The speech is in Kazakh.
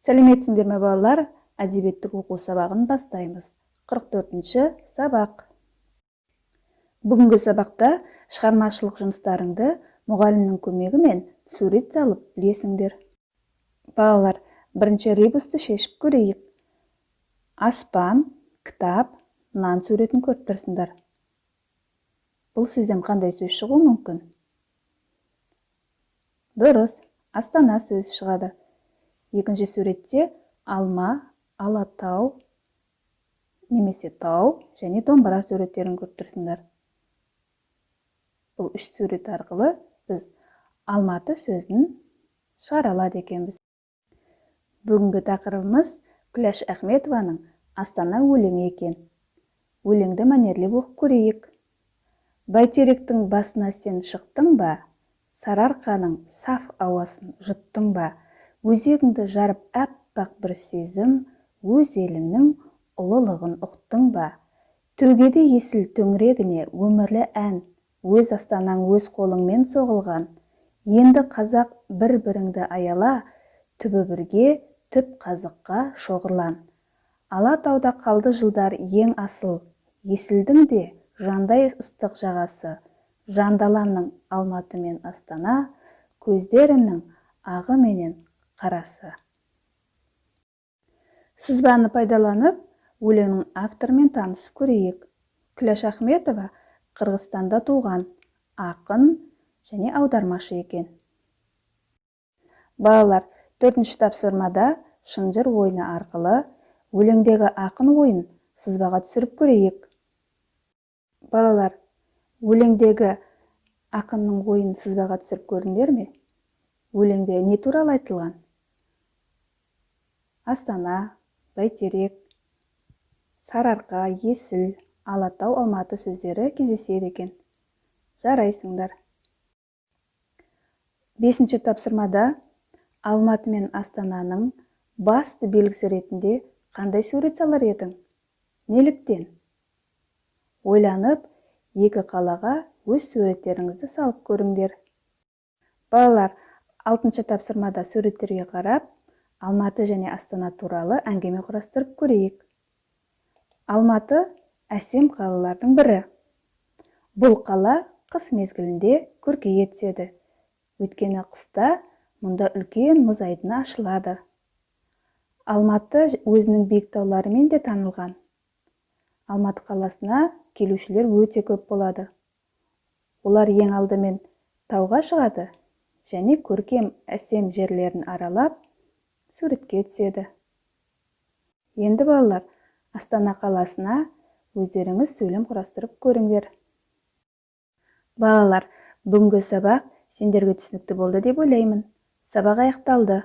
Сәлеметсіңдер ме балалар? Әдебиеттік оқу сабағын бастаймыз. 44-ші сабақ. Бүгінгі сабақта шығармашылық жұмыстарыңды мұғалімнің көмегімен сурет салып білесіңдер. Балалар, бірінші ребусты шешіп көрейік. Аспан, кітап, нан суретін көріп тұрсыңдар. Бұл сөзден қандай сөз шығуы мүмкін? Дұрыс, Астана сөз шығады. Екінші суретте алма, алатау, немесе тау және домбыра суреттерін көріп тұрсыңдар. Бұл үш сурет арқылы біз Алматы сөзін шығара алады екенбіз. Бүгінгі тақырыбымыз Күләш Ахметованың Астана өлеңі екен. Өлеңді мәнерлеп оқып көрейік. Бәйтеректің басына сен шықтың ба? Сарыарқаның саф ауасын жұттың ба? Өзегіңді жарып әппақ бір сезім, өз еліңнің ұлылығын ұқтың ба? Төгеді есіл төңірегіне өмірлі ән, өз астанаң өз қолыңмен соғылған. Енді қазақ бір-біріңді аяла, түбі бірге, түп қазыққа шоғырлан. Алатауда қалды жылдар ең асыл, есілдің де жандай ыстық жағасы. Жандаланның Алматы мен Астана, көздерімнің ағы менен қарасы. Сызбаны пайдаланып, өлеңнің авторымен танысып көрейік. Күләш Ахметова Қырғызстанда туған, ақын және аудармашы екен. Балалар, 4-ші тапсырмада шынжыр ойыны арқылы өлеңдегі ақын ойын сызбаға түсіріп көрейік. Балалар, өлеңдегі ақынның ойын сызбаға түсіріп көрдіңдер ме? Өлеңде не туралы айтылған? Астана, Бәйтерек, Сарыарқа, Есіл, Алатау, Алматы сөздері кездеседі екен. Жарайсыңдар. 5-ші тапсырмада Алматы мен Астананың басты белгісі ретінде қандай сурет салар едің? Неліктен? Ойланып, екі қалаға өз суреттеріңізді салып көріңдер. Балалар, 6-ші тапсырмада суреттерге қарап, Алматы және Астана туралы әңгіме құрастырып көрейік. Алматы әсем қалалардың бірі. Бұл қала қыс мезгілінде көркейе түседі. Өйткені қыста мұнда үлкен мұз айдыны ашылады. Алматы өзінің биік тауларымен де танылған. Алматы қаласына келушілер өте көп болады. Олар ең алдымен тауға шығады және көркем әсем жерлерін аралап суретке түседі. Енді балалар, Астана қаласына өздеріңіз сөйлем құрастырып көріңдер. Балалар, бүгінгі сабақ сендерге түсінікті болды деп ойлаймын. Сабақ аяқталды.